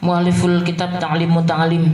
mu'alliful kitab ta'lim muta'alim.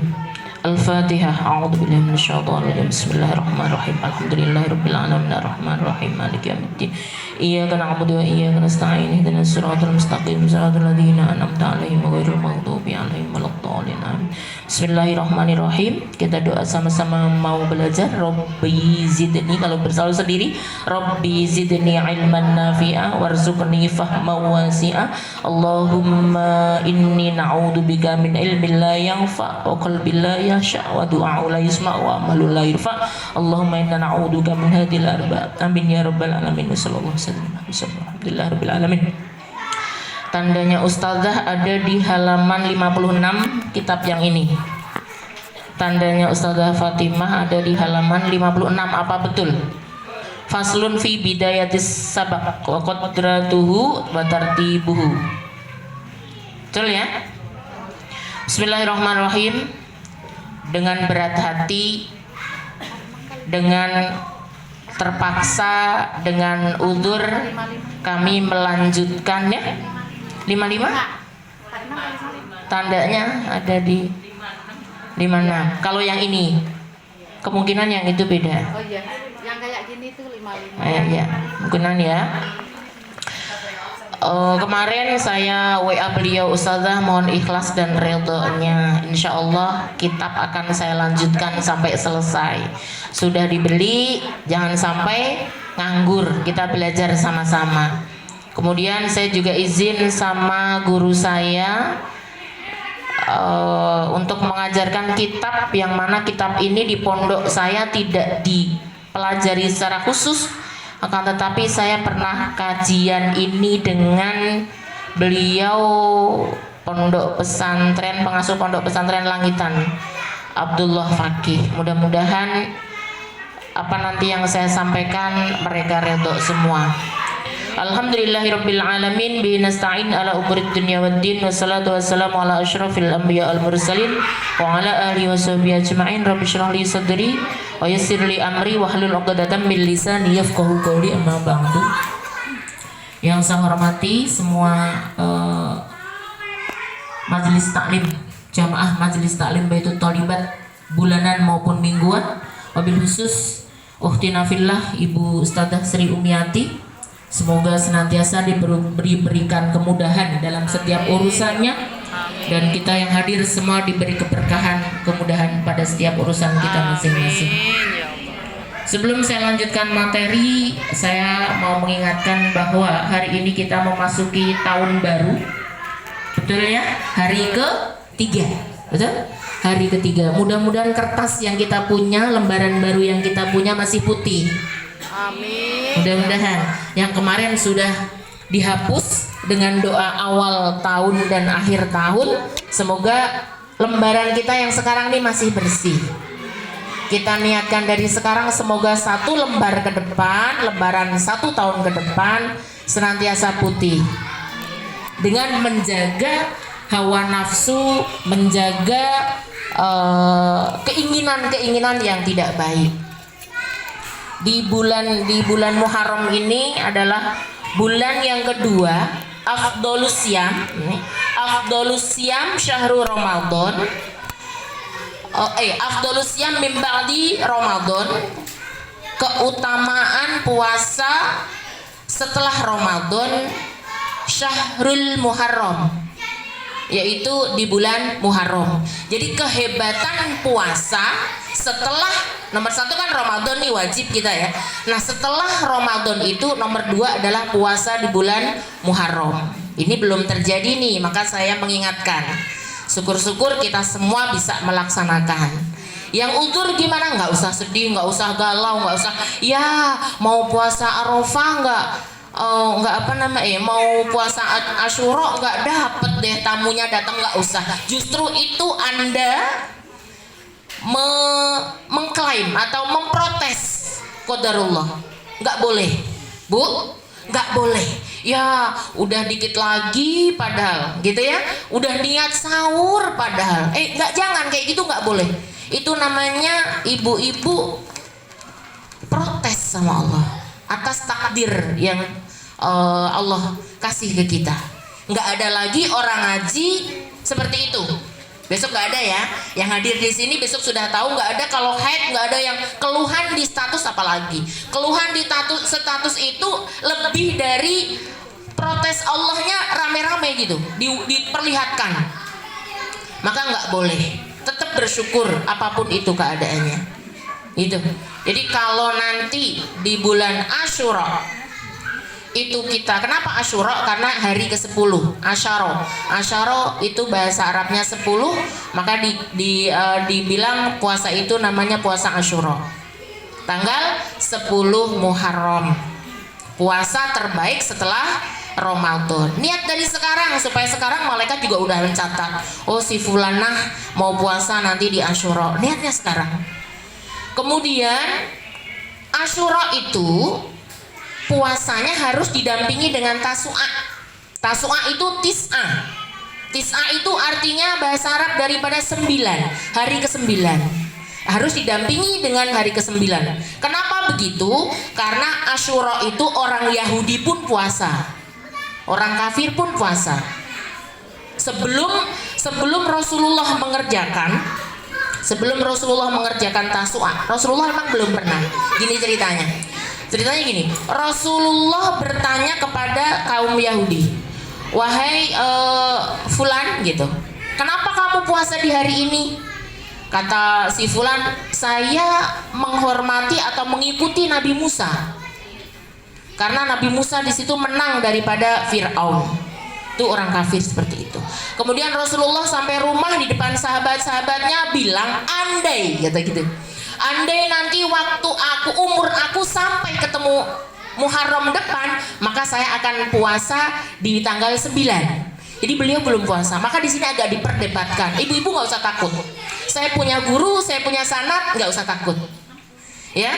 Al-Fatihah. A'udzubillahi minasyaitonir rajim. Bismillahirrahmanirrahim. Alhamdulillahirabbil alamin arrahmanir rahim maliki yaumiddin. Iyyaka na'budu wa iyyaka nasta'in. Ihdinas siratal mustaqim. Siratal ladzina an'amta 'alaihim ghairil maghdubi 'alaihim waladdallin. Amin. Bismillahirrahmanirrahim. Kita doa sama-sama mau belajar. Rabbi zidni, kalau bersalah sendiri, Rabbi zidni ilman nafi'a warzuqni fahman wasi'a. Allahumma inni na'udzubika min ilmin la yanfa' wa qalbin la yasha' wa du'a la yusma' wa amalun la yurfa'. Allahumma inna na'udzubika min hadhil arba'. Amin ya rabbal alamin. Wassallallahu alhamdulillahirabbil alamin. Tandanya ustazah ada di halaman 56 kitab yang ini. Tandanya ustazah Fatimah ada di halaman 56. Apa betul? Faslun fi bidayatis sabaq wa qadratuhu wa tartibuhu. Betul ya? Bismillahirrahmanirrahim. Dengan berat hati, dengan terpaksa, dengan udzur kami melanjutkan ya. 55 tandanya ada di 56. Kalau yang ini kemungkinan yang itu beda. Oh iya, yang kayak gini tuh 55. Ya, kemungkinan ya. Kemarin saya WA beliau, ustazah mohon ikhlas dan redhonya. Insya Allah kitab akan saya lanjutkan sampai selesai. Sudah dibeli, jangan sampai nganggur. Kita belajar sama-sama. Kemudian saya juga izin sama guru saya untuk mengajarkan kitab yang mana kitab ini di pondok saya tidak dipelajari secara khusus, akan tetapi saya pernah kajian ini dengan beliau pondok pesantren, pengasuh pondok pesantren Langitan, Abdullah Fakih. Mudah-mudahan apa nanti yang saya sampaikan mereka redho semua. Alhamdulillahirabbil alamin bi nasta'in ala umurid dunya waddin wassalatu wassalamu ala asyrafil anbiya al mursalin wa ala alihi washabihi ajma'in. Rabbi shrah li sadri wa yassir li amri wahlul 'uqdatam min lisani yafqahu qawli. Amma ba'du. Yang saya hormati semua majelis taklim, jamaah majelis taklim Baitul Thalibat bulanan maupun mingguan, wabil khusus ukhtina fillah Ibu Ustadzah Sri Umiati. Semoga senantiasa diberikan kemudahan dalam setiap urusannya, dan kita yang hadir semua diberi keberkahan, kemudahan pada setiap urusan kita masing-masing. Sebelum saya lanjutkan materi, saya mau mengingatkan bahwa hari ini kita memasuki tahun baru. Betul ya? Hari ke-3. Betul? Hari ke-3. Mudah-mudahan kertas yang kita punya, lembaran baru yang kita punya masih putih. Amin. Mudah-mudahan yang kemarin sudah dihapus dengan doa awal tahun dan akhir tahun. Semoga lembaran kita yang sekarang ini masih bersih. Kita niatkan dari sekarang semoga satu lembar ke depan, lembaran 1 tahun ke depan senantiasa putih. Dengan menjaga hawa nafsu, menjaga keinginan-keinginan yang tidak baik. Di bulan Muharram ini adalah bulan yang kedua, afdholus syam syahrul Ramadan. Afdholus syam min ba'di Ramadan. Keutamaan puasa setelah Ramadan syahrul Muharram, yaitu di bulan Muharram. Jadi kehebatan puasa setelah nomor 1 kan Ramadan nih wajib kita ya. Nah setelah Ramadan itu nomor 2 adalah puasa di bulan Muharram. Ini belum terjadi nih, maka saya mengingatkan. Syukur-syukur kita semua bisa melaksanakan. Yang udzur gimana? Nggak usah sedih, nggak usah galau, nggak usah ya mau puasa Arafah nggak mau puasa Asyura nggak dapet deh tamunya datang, nggak usah. Justru itu Anda mengklaim atau memprotes qadarullah. Nggak boleh, Bu, nggak boleh. Ya udah dikit lagi padahal gitu ya, udah niat sahur padahal nggak, jangan kayak gitu, nggak boleh. Itu namanya ibu-ibu protes sama Allah atas takdir yang Allah kasih ke kita. Nggak ada lagi orang ngaji seperti itu. Besok nggak ada ya, yang hadir di sini besok sudah tahu nggak ada. Kalau haid nggak ada yang keluhan di status, apalagi keluhan di status itu lebih dari protes Allahnya rame-rame gitu, diperlihatkan. Maka nggak boleh, tetap bersyukur apapun itu keadaannya gitu. Jadi kalau nanti di bulan Asyura itu kita, kenapa Asyura? Karena hari ke-10, Asyara itu bahasa Arabnya 10, maka dibilang puasa itu namanya puasa Asyura. Tanggal 10 Muharram, puasa terbaik setelah Ramadan. Niat dari sekarang, supaya sekarang malaikat juga udah mencatat, oh si fulanah mau puasa nanti di Asyura. Niatnya sekarang. Kemudian Asyura itu puasanya harus didampingi dengan tasu'a. Tasu'a itu tis'a. Tis'a itu artinya bahasa Arab daripada 9, hari ke-9. Harus didampingi dengan hari ke-9. Kenapa begitu? Karena Asyura itu orang Yahudi pun puasa, orang kafir pun puasa. Sebelum Rasulullah mengerjakan tasu'a, Rasulullah memang belum pernah. Gini Ceritanya gini, Rasulullah bertanya kepada kaum Yahudi, wahai Fulan gitu, kenapa kamu puasa di hari ini? Kata si Fulan, saya menghormati atau mengikuti Nabi Musa, karena Nabi Musa di situ menang daripada Fir'aun. Itu orang kafir seperti itu. Kemudian Rasulullah sampai rumah, di depan sahabat-sahabatnya bilang, andai kata gitu, andai nanti waktu umur aku sampai ketemu Muharram depan, maka saya akan puasa di tanggal 9. Jadi beliau belum puasa. Maka di sini agak diperdebatkan. Ibu-ibu nggak usah takut. Saya punya guru, saya punya sanad, nggak usah takut. Ya.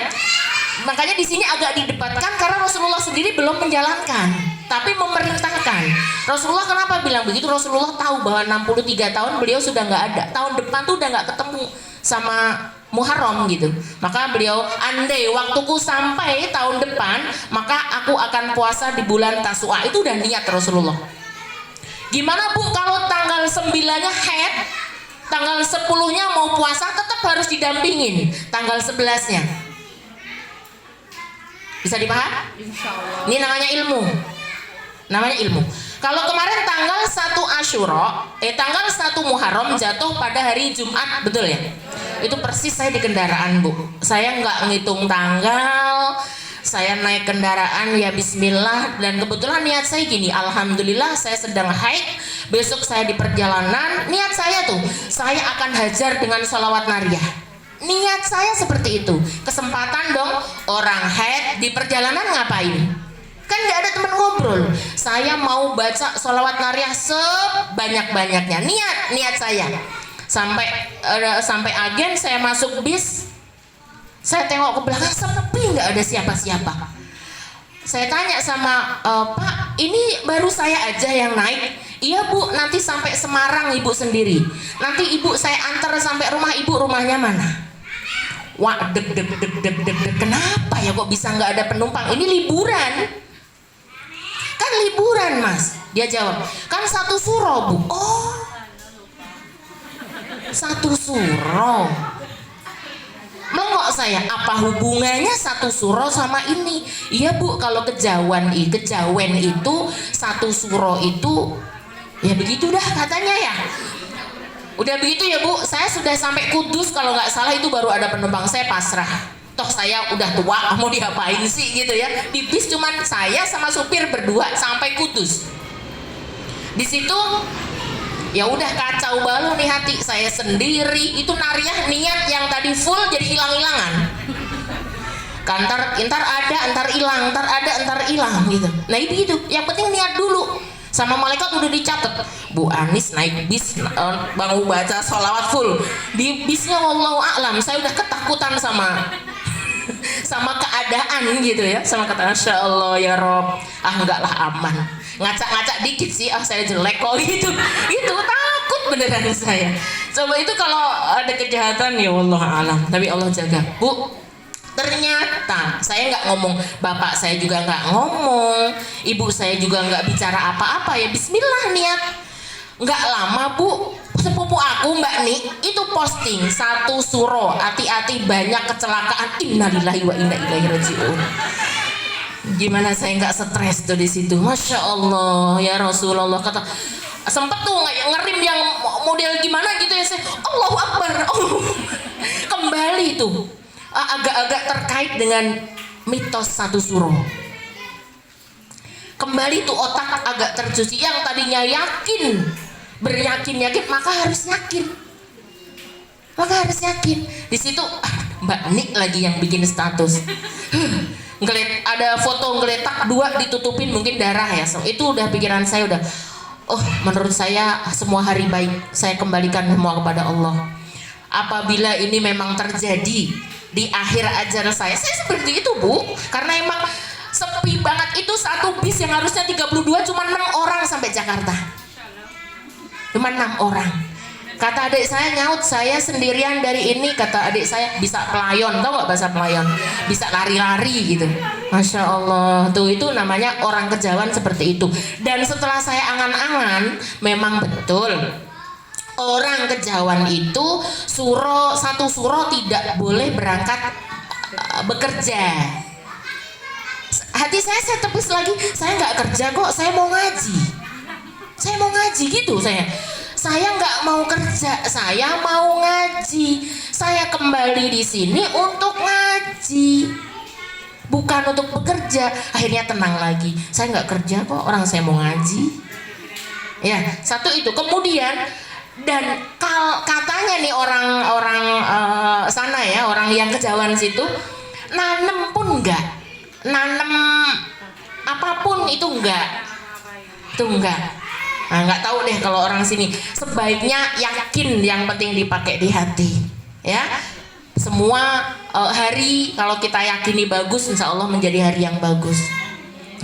Makanya di sini agak didebatkan karena Rasulullah sendiri belum menjalankan, tapi memerintahkan. Rasulullah kenapa bilang begitu? Rasulullah tahu bahwa 63 tahun beliau sudah nggak ada. Tahun depan tuh udah nggak ketemu sama Muharram gitu. Maka beliau, andai waktuku sampai tahun depan, maka aku akan puasa di bulan Tasu'a. Itu udah niat Rasulullah. Gimana Bu kalau tanggal 9-nya haid, tanggal 10-nya mau puasa, tetap harus didampingin tanggal 11-nya. Bisa dipaham? Insyaallah. Ini namanya ilmu. Kalau kemarin tanggal 1 Asyura, tanggal 1 Muharram jatuh pada hari Jumat, betul ya? Itu persis saya di kendaraan Bu, saya nggak ngitung tanggal, saya naik kendaraan ya bismillah, dan kebetulan niat saya gini, alhamdulillah saya sedang haid, besok saya di perjalanan, niat saya tuh saya akan hajar dengan sholawat nariyah. Niat saya seperti itu. Kesempatan dong, orang haid di perjalanan ngapain? Kan nggak ada teman ngobrol. Saya mau baca sholawat nariyah sebanyak-banyaknya. Niat saya. Sampai agen saya masuk bis, saya tengok ke belakang sepi, nggak ada siapa-siapa. Saya tanya sama Pak, ini baru saya aja yang naik. Iya Bu, nanti sampai Semarang Ibu sendiri. Nanti Ibu saya antar sampai rumah Ibu, rumahnya mana? Wah, deg. Kenapa ya kok bisa nggak ada penumpang? Ini liburan. Kan liburan Mas. Dia jawab, kan 1 suro Bu. Oh, 1 suro. Melengok saya, apa hubungannya 1 suro sama ini? Iya Bu, kalau kejawen itu 1 suro itu ya begitu dah katanya ya. Udah begitu ya Bu, saya sudah sampai Kudus kalau nggak salah, itu baru ada penumpang. Saya pasrah, toh saya udah tua, mau diapain sih gitu ya. Di bis cuman saya sama supir berdua sampai Kudus. Di situ ya udah kacau balau nih hati saya sendiri. Itu nariyah niat yang tadi full jadi hilang-hilangan. Kantar entar ada, entar hilang, entar ada, entar hilang gitu. Nah itu gitu. Yang penting niat dulu. Sama malaikat udah dicatat, Bu Anis naik bis mau baca sholawat full di bisnya, wallahu a'lam. Saya udah ketakutan sama keadaan gitu ya, sama kata Masya Allah ya Rob, enggak lah, aman. Ngacak-ngacak dikit sih, saya jelek kok gitu. Itu takut beneran saya. Coba itu kalau ada kejahatan ya wallahu a'lam, tapi Allah jaga. Bu, ternyata saya nggak ngomong, bapak saya juga nggak ngomong, ibu saya juga nggak bicara apa-apa, ya bismillah niat. Nggak lama Bu, sepupu aku Mbak Nik itu posting satu suro, hati-hati banyak kecelakaan, innalillahi wa inna ilaihi rajiun. Gimana saya nggak stres tuh di situ, Masya Allah ya Rasulullah, kata sempet tuh ngerim yang model gimana gitu ya, saya Allahu Akbar, kembali tuh agak-agak terkait dengan mitos satu suro. Kembali tuh otak agak tercuci, yang tadinya yakin, beryakin-yakin, maka harus yakin. Di situ Mbak Nik lagi yang bikin status. Ada foto ngeletak 2 ditutupin mungkin darah ya. So, itu udah pikiran saya udah, menurut saya semua hari baik saya kembalikan semua kepada Allah. Apabila ini memang terjadi di akhir ajaran saya seperti itu Bu, karena emang sepi banget. Itu satu bis yang harusnya 32 cuma 6 orang sampai Jakarta, cuma 6 orang. Kata adik saya nyaut, saya sendirian dari ini, kata adik saya bisa pelayon, tau gak bahasa pelayon, bisa lari-lari gitu. Masya Allah, tuh itu namanya orang Kejawan seperti itu. Dan setelah saya angan-angan, memang betul orang Kejawan itu satu suro tidak boleh berangkat bekerja. Hati saya tepis lagi, saya nggak kerja kok, saya mau ngaji gitu. Saya nggak mau kerja, saya mau ngaji. Saya kembali di sini untuk ngaji, bukan untuk bekerja. Akhirnya tenang lagi, saya nggak kerja kok, orang saya mau ngaji. Ya, satu itu. Kemudian dan katanya nih orang-orang sana ya, orang yang Kejawan situ, nanem pun enggak. Nanem apapun itu enggak. Nah, nggak tahu deh kalau orang sini. Sebaiknya yakin, yang penting dipakai di hati. Ya, semua hari kalau kita yakini bagus, insya Allah menjadi hari yang bagus.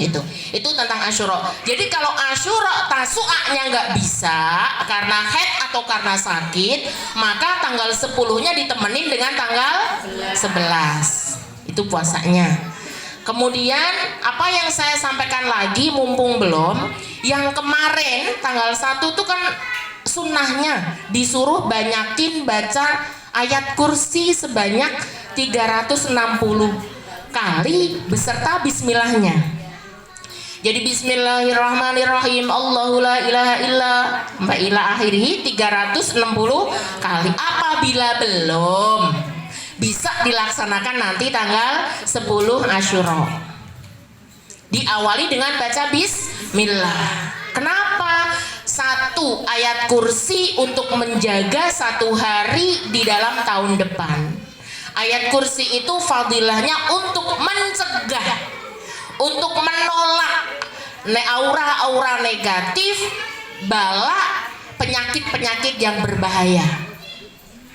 Itu tentang Asyura. Jadi kalau Asyura Tasu'anya nggak bisa karena haid atau karena sakit, maka tanggal 10-nya ditemenin dengan tanggal 11. Itu puasanya. Kemudian apa yang saya sampaikan lagi mumpung belum, yang kemarin tanggal 1 tuh kan sunnahnya disuruh banyakin baca ayat kursi sebanyak 360 kali beserta bismillahnya. Jadi bismillahirrahmanirrahim, Allahu la ilaha illa ila akhirih 360 kali. Apabila belum, bisa dilaksanakan nanti tanggal 10 Asyura. Diawali dengan baca bismillah. Kenapa? 1 ayat kursi untuk menjaga 1 hari di dalam tahun depan. Ayat kursi itu fadilahnya untuk mencegah, untuk menolak aura-aura negatif, bala, penyakit-penyakit yang berbahaya.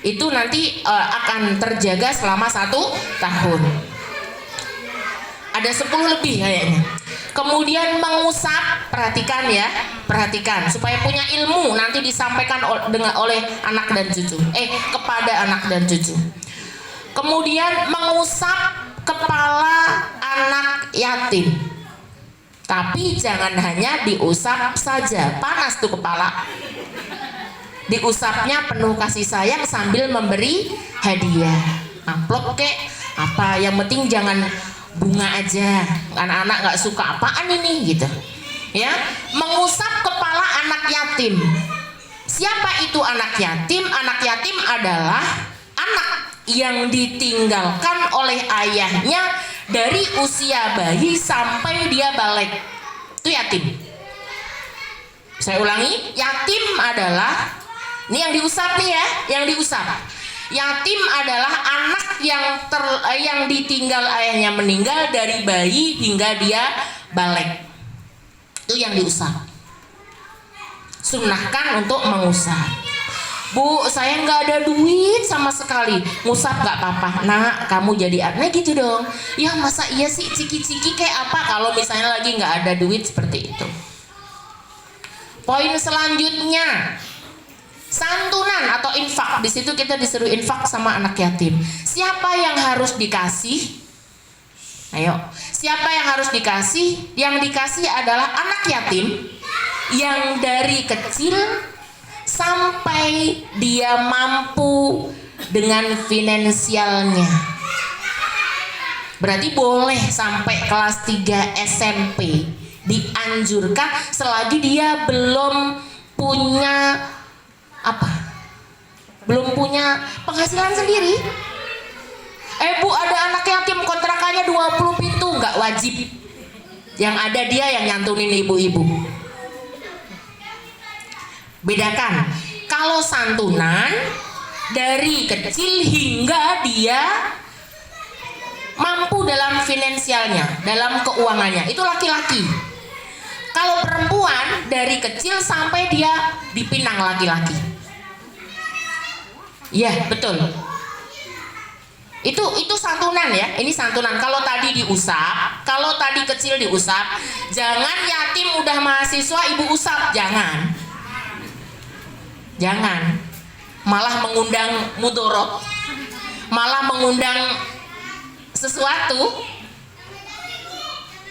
Itu nanti akan terjaga selama 1 tahun. Ada 10 lebih kayaknya. Kemudian mengusap, perhatikan supaya punya ilmu nanti disampaikan oleh anak dan cucu. Kepada anak dan cucu. Kemudian mengusap kepala anak yatim. Tapi jangan hanya diusap saja, panas tuh kepala. Diusapnya penuh kasih sayang sambil memberi hadiah, amplop kek apa, yang penting jangan bunga aja, anak-anak nggak suka apaan ini gitu ya. Mengusap kepala anak yatim. Siapa itu anak yatim? Anak yatim adalah anak yang ditinggalkan oleh ayahnya dari usia bayi sampai dia balik, itu yatim. Saya ulangi, yatim adalah, ini yang diusap nih ya, yang diusap. Yatim adalah anak yang ditinggal ayahnya meninggal dari bayi hingga dia balik. Itu yang diusap. Sunnahkan untuk mengusap. Bu, saya nggak ada duit sama sekali, ngusap nggak apa-apa. Nah, kamu jadi anak gitu dong. Ya masa iya sih, ciki-ciki kayak apa kalau misalnya lagi nggak ada duit seperti itu. Poin selanjutnya, santunan atau infak. Di situ kita disuruh infak sama anak yatim. Siapa yang harus dikasih? Ayo, siapa yang harus dikasih? Yang dikasih adalah anak yatim yang dari kecil sampai dia mampu dengan finansialnya. Berarti boleh sampai kelas 3 SMP, dianjurkan selagi dia belum punya apa? Belum punya penghasilan sendiri. Bu, ada anak yatim kontrakannya 20 pintu, nggak wajib. Yang ada dia yang nyantunin ibu-ibu. Bedakan, kalau santunan dari kecil hingga dia mampu dalam finansialnya, dalam keuangannya, itu laki-laki. Kalau perempuan dari kecil sampai dia dipinang laki-laki. Iya, betul. Itu santunan ya, ini santunan. Kalau tadi diusap, kalau tadi kecil diusap, jangan yatim udah mahasiswa ibu usap, jangan. Jangan, malah mengundang mudorot, malah mengundang sesuatu.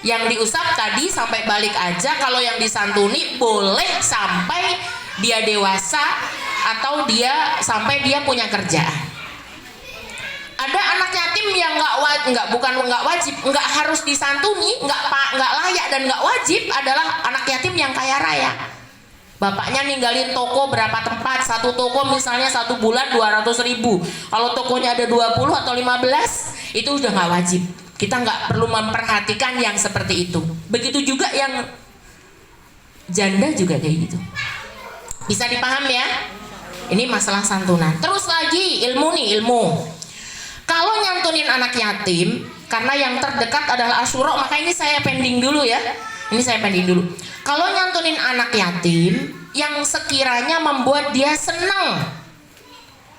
Yang diusap tadi sampai balik aja, kalau yang disantuni boleh sampai dia dewasa atau dia sampai dia punya kerjaan. Ada anak yatim yang bukan nggak wajib, nggak harus disantuni, nggak layak dan nggak wajib adalah anak yatim yang kaya raya. Bapaknya ninggalin toko berapa tempat, satu toko misalnya 1 bulan 200.000. Kalau tokonya ada 20 atau 15, itu udah nggak wajib. Kita nggak perlu memperhatikan yang seperti itu. Begitu juga yang janda juga kayak gitu. Bisa dipaham ya? Ini masalah santunan. Terus lagi ilmu nih, ilmu. Kalau nyantunin anak yatim, karena yang terdekat adalah Asyura, maka ini saya pending dulu ya. Ini saya pending dulu. Kalau nyantunin anak yatim yang sekiranya membuat dia senang.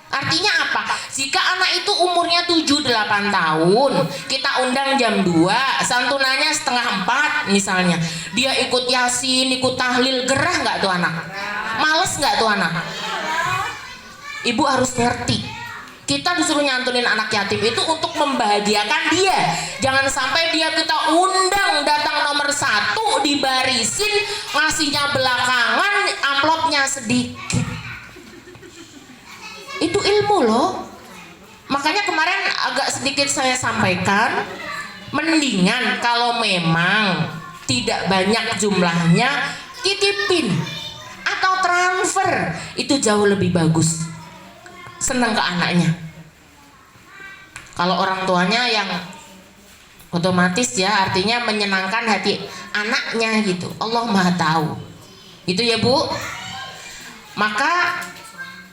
Artinya apa? Jika anak itu umurnya 7-8 tahun, kita undang jam 2, santunannya setengah 4 misalnya. Dia ikut yasin, ikut tahlil, gerah nggak tuh anak? Males nggak tuh anak? Ibu harus ngerti. Kita disuruh nyantunin anak yatim itu untuk membahagiakan dia. Jangan sampai dia kita undang datang nomor 1 dibarisin, ngasihnya belakangan, amplopnya sedikit. Itu ilmu loh. Makanya kemarin agak sedikit saya sampaikan, mendingan kalau memang tidak banyak jumlahnya, titipin atau transfer, itu jauh lebih bagus. Senang ke anaknya. Kalau orang tuanya yang otomatis ya, artinya menyenangkan hati anaknya gitu. Allah Maha tahu. Itu ya Bu. Maka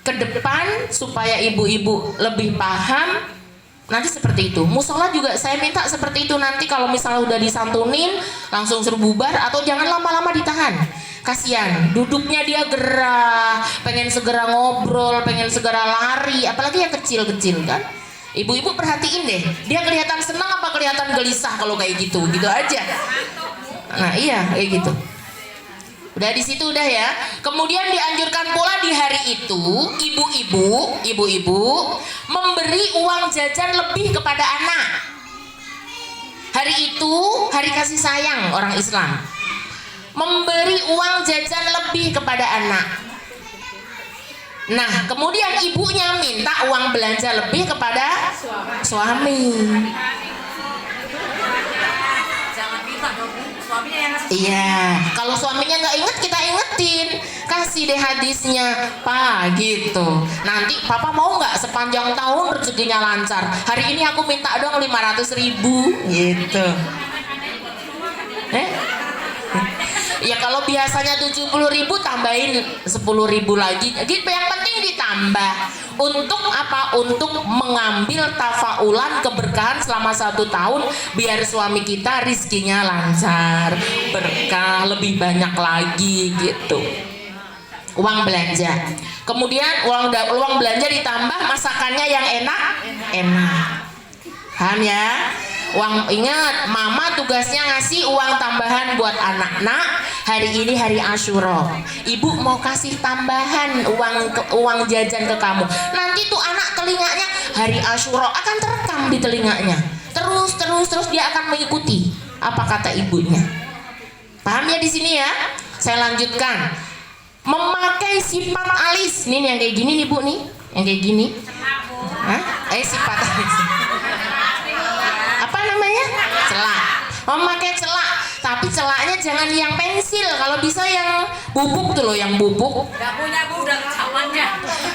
ke depan supaya ibu-ibu lebih paham nanti seperti itu. Musola juga saya minta seperti itu nanti, kalau misalnya udah disantunin langsung suruh bubar, atau jangan lama-lama ditahan. Kasihan, duduknya dia gerah, pengen segera ngobrol, pengen segera lari, apalagi yang kecil-kecil kan. Ibu-ibu perhatiin deh, dia kelihatan senang apa kelihatan gelisah kalau kayak gitu, gitu aja. Nah iya kayak gitu. Udah di situ udah ya. Kemudian dianjurkan pula di hari itu ibu-ibu memberi uang jajan lebih kepada anak. Hari itu hari kasih sayang orang Islam. Memberi uang jajan lebih kepada anak. Nah, kemudian ibunya minta uang belanja lebih kepada suami. Jangan minta dong, suaminya yang ngasih. Iya, kalau suaminya nggak inget kita ingetin, kasih deh hadisnya, Pak gitu. Nanti Papa mau nggak sepanjang tahun rezekinya lancar? Hari ini aku minta dong 500.000 gitu. Ya kalau biasanya 70.000 tambahin 10.000 lagi. Gitu, yang penting ditambah. Untuk apa? Untuk mengambil tafaulan keberkahan selama 1 tahun, biar suami kita rizkinya lancar, berkah, lebih banyak lagi gitu. Uang belanja. Kemudian uang belanja ditambah masakannya yang enak. Paham ya? Ingat, mama tugasnya ngasih uang tambahan buat anak. Nak, hari ini hari Asyura, ibu mau kasih tambahan uang jajan ke kamu. Nanti tuh anak telinganya hari Asyura akan terekam di telinganya. Terus dia akan mengikuti apa kata ibunya. Paham ya di sini ya? Saya lanjutkan. Memakai sifat alis. Ini yang kayak gini nih Bu nih. Yang kayak gini. Hah? Sifat alis. Apa namanya? Celak. Memakai celak. Tapi celaknya jangan yang pensil. Kalau bisa yang bubuk tuh loh, yang bubuk. Gak punya Bu, udah zamannya.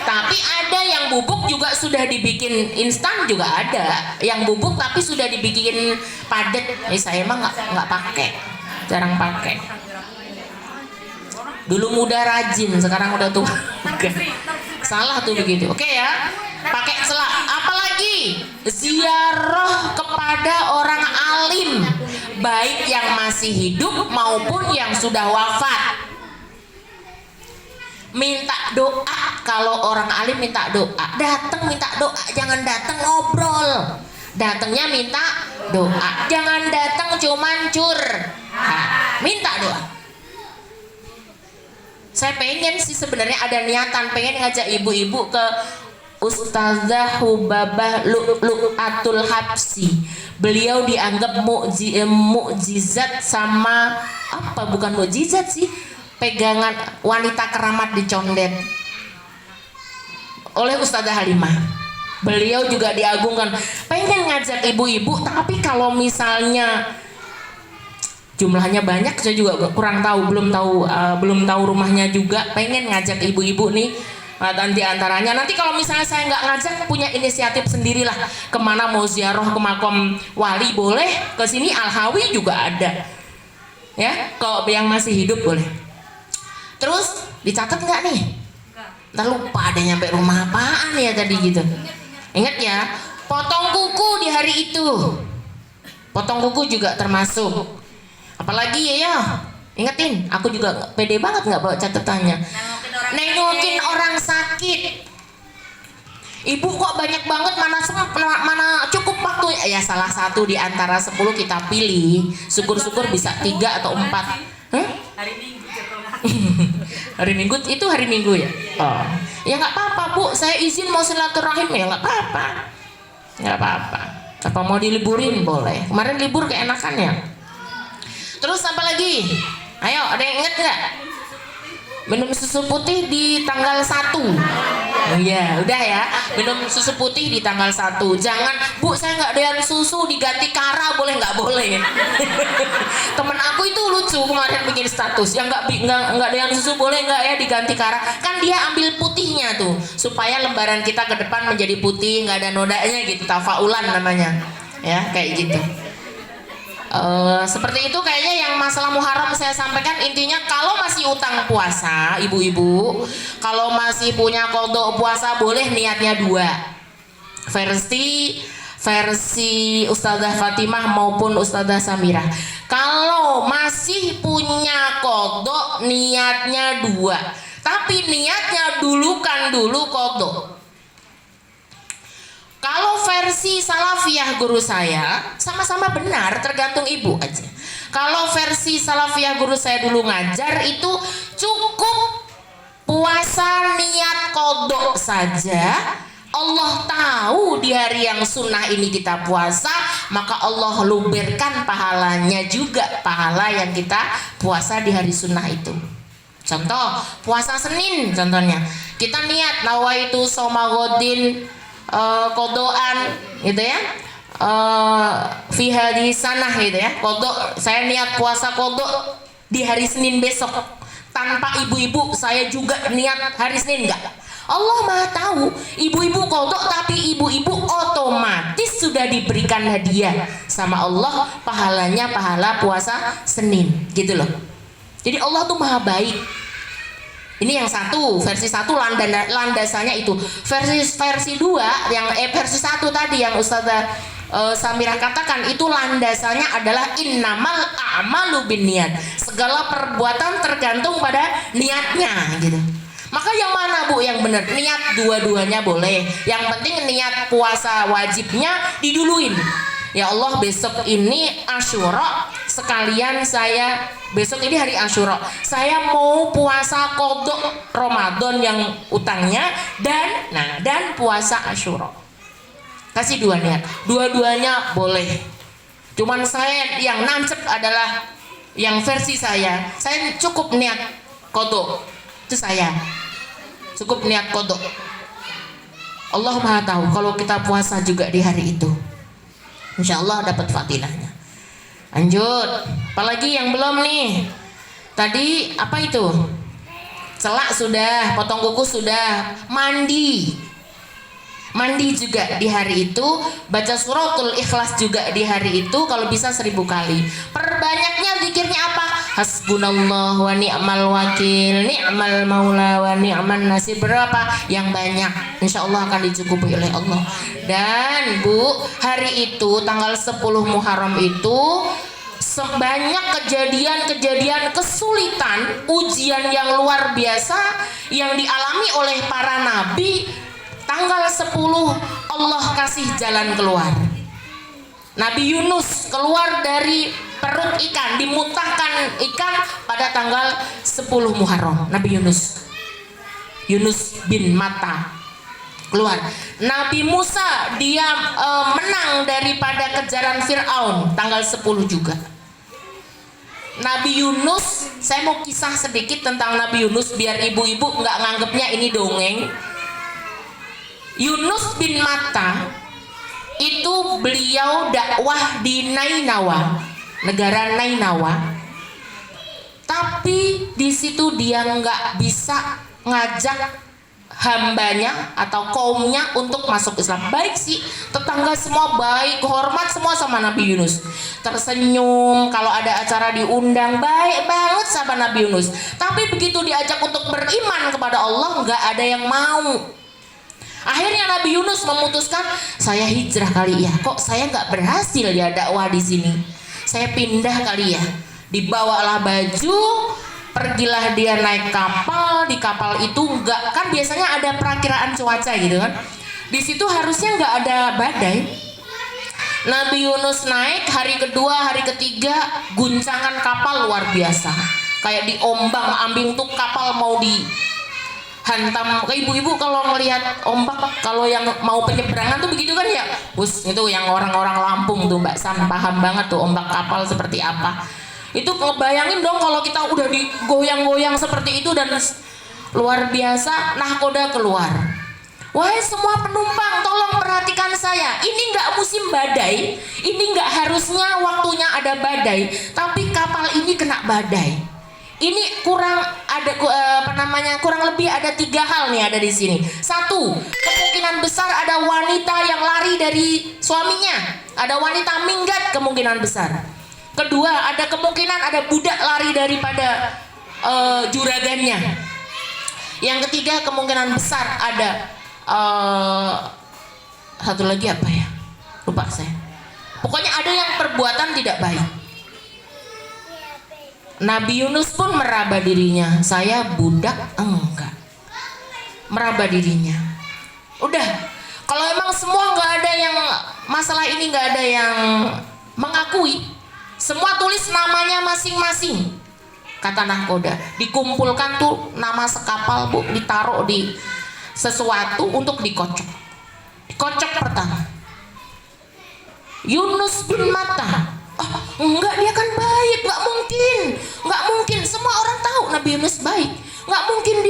Tapi ada yang bubuk juga sudah dibikin instan juga ada. Yang bubuk tapi sudah dibikin padat. Saya emang nggak pakai, jarang pakai. Dulu muda rajin, sekarang udah tua. Salah tuh begitu. Oke ya, pakai celak. Apalagi ziarah kepada orang alim, baik yang masih hidup maupun yang sudah wafat. Minta doa. Kalau orang alim minta doa, datang minta doa, jangan datang ngobrol. Datangnya minta doa, jangan datang cuman minta doa. Saya pengen sih sebenarnya ada niatan pengen ngajak ibu-ibu ke Ustazah Hubabah Lu'atul Habsi. Beliau dianggap mukjizat sama apa, bukan mukjizat sih, pegangan wanita keramat di Condet oleh Ustazah Halimah. Beliau juga diagungkan. Pengen ngajak ibu-ibu, tapi kalau misalnya jumlahnya banyak saya juga kurang tahu, belum tahu rumahnya juga. Pengen ngajak ibu-ibu nih, nanti antaranya. Nanti kalau misalnya saya nggak ngajak, punya inisiatif sendirilah. Kemana mau ziarah ke makam wali boleh, ke sini Al-Hawi juga ada. Ya, kalau yang masih hidup boleh. Terus dicatat nggak nih? Ntar lupa deh nyampe rumah apaan ya tadi gitu. Ingat ya, potong kuku di hari itu. Potong kuku juga termasuk. Apalagi ya, ingetin. Aku juga pede banget nggak bawa catatannya. Nengokin orang sakit. Ibu kok banyak banget, mana cukup waktu? Ya salah satu di antara 10 kita pilih. Syukur-syukur bisa 3 atau 4. Hari Minggu. Hari Minggu itu hari Minggu ya? Oh, ya nggak apa-apa Bu, saya izin mau silaturahim ya nggak apa-apa, nggak apa-apa. Apa mau diliburin boleh? Kemarin libur keenakan ya. Terus apa lagi? Ayo, ada yang inget nggak? Minum susu putih di tanggal 1. Oh iya, udah ya. Minum susu putih di tanggal 1. Jangan, Bu, saya nggak doyan susu, diganti kara boleh nggak boleh? Temen aku itu lucu kemarin bikin status, yang nggak doyan susu boleh nggak ya diganti kara? Kan dia ambil putihnya tuh, supaya lembaran kita ke depan menjadi putih, nggak ada nodanya gitu. Tafaulan namanya, ya kayak gitu. Seperti itu kayaknya yang masalah Muharram saya sampaikan. Intinya kalau masih utang puasa ibu-ibu, kalau masih punya qadha puasa boleh niatnya 2 versi Ustazah Fatimah maupun Ustazah Samirah. Kalau masih punya qadha niatnya 2, tapi niatnya dulu qadha. Kalau versi Salafiyah guru saya, sama-sama benar, tergantung ibu aja. Kalau versi Salafiyah guru saya dulu ngajar itu cukup puasa niat qadha saja. Allah tahu di hari yang sunnah ini kita puasa, maka Allah luberkan pahalanya juga, pahala yang kita puasa di hari sunnah itu. Contoh, puasa Senin contohnya. Kita niat nawaitu soma godin kodoan gitu ya, fi hadis sanah gitu ya, kodok, saya niat puasa kodok di hari Senin besok. Tanpa ibu-ibu saya juga niat hari Senin, enggak. Allah Maha tahu ibu-ibu kodok, tapi ibu-ibu otomatis sudah diberikan hadiah sama Allah, pahalanya pahala puasa Senin gitu loh. Jadi Allah tuh Maha baik. Ini yang satu, versi 1 landasannya itu. Versi 2 yang versi 1 tadi yang Ustazah Samirah katakan itu landasannya adalah innamal a'malu binniyat. Segala perbuatan tergantung pada niatnya gitu. Maka yang mana Bu yang benar? Niat dua-duanya boleh. Yang penting niat puasa wajibnya diduluin. Ya Allah, besok ini Asyura, sekalian saya besok ini hari Asyura, saya mau puasa qadha Ramadan yang utangnya dan puasa Asyura. Kasih 2 niat, dua-duanya boleh. Cuman saya yang nancep adalah Yang versi saya cukup niat kodok. Itu saya cukup niat kodok. Allah Maha tahu kalau kita puasa juga di hari itu, insya Allah dapat fadilahnya. Lanjut, apalagi yang belum nih? Tadi apa itu? Celak sudah, potong kuku sudah, mandi juga di hari itu, baca suratul ikhlas juga di hari itu, kalau bisa 1000 kali. Perbanyaknya zikirnya apa? Hasbunallah wa ni'mal wakil, ni'mal maula wa ni'man nasir. Berapa? Yang banyak, insya Allah akan dicukupi oleh Allah. Dan Bu, hari itu tanggal 10 Muharram itu sebanyak kejadian-kejadian kesulitan, ujian yang luar biasa yang dialami oleh para nabi. Tanggal 10 Allah kasih jalan keluar. Nabi Yunus keluar dari perut ikan, dimutahkan ikan pada tanggal 10 Muharram. Nabi Yunus bin Matta keluar. Nabi Musa dia menang daripada kejaran Fir'aun tanggal 10 juga. Nabi Yunus, saya mau kisah sedikit tentang Nabi Yunus biar ibu-ibu nggak nganggepnya ini dongeng. Yunus bin Matta itu beliau dakwah di Nainawa, negara Nainawa. Tapi di situ dia nggak bisa ngajak hambanya atau kaumnya untuk masuk Islam. Baik sih, tetangga semua baik, hormat semua sama Nabi Yunus. Tersenyum kalau ada acara diundang, baik banget sama Nabi Yunus. Tapi begitu diajak untuk beriman kepada Allah, nggak ada yang mau. Akhirnya Nabi Yunus memutuskan, saya hijrah kali ya. Kok saya nggak berhasil ya dakwah di sini? Saya pindah kali ya. Dibawalah baju, pergilah dia naik kapal. Di kapal itu nggak, kan biasanya ada perakiraan cuaca gitu kan. Di situ harusnya nggak ada badai. Nabi Yunus naik hari kedua, hari ketiga, guncangan kapal luar biasa. Kayak diombang-ambing tuh kapal mau hantam. Ibu-ibu kalau melihat ombak, kalau yang mau penyeberangan tuh begitu kan ya, bus itu yang orang-orang Lampung tuh Mbak Sam paham banget tuh ombak kapal seperti apa. Itu ngebayangin dong kalau kita udah digoyang-goyang seperti itu dan luar biasa. Nahkoda keluar. Wahai semua penumpang, tolong perhatikan saya. Ini nggak musim badai, ini nggak harusnya waktunya ada badai, tapi kapal ini kena badai. Ini kurang lebih ada 3 hal nih ada di sini. 1, kemungkinan besar ada wanita yang lari dari suaminya, ada wanita minggat kemungkinan besar. Kedua, ada kemungkinan ada budak lari daripada juragannya. Yang ketiga, kemungkinan besar ada satu lagi apa ya? Lupa saya. Pokoknya ada yang perbuatan tidak baik. Nabi Yunus pun meraba dirinya, saya budak enggak. Meraba dirinya. Udah, kalau emang semua nggak ada yang masalah ini, nggak ada yang mengakui, semua tulis namanya masing-masing. Kata nahkoda, dikumpulkan tuh nama sekapal Bu, ditaruh di sesuatu untuk dikocok. Dikocok pertama, Yunus bin Matta. Oh, enggak, dia kan baik, nggak mungkin, semua orang tahu Nabi Yunus baik, nggak mungkin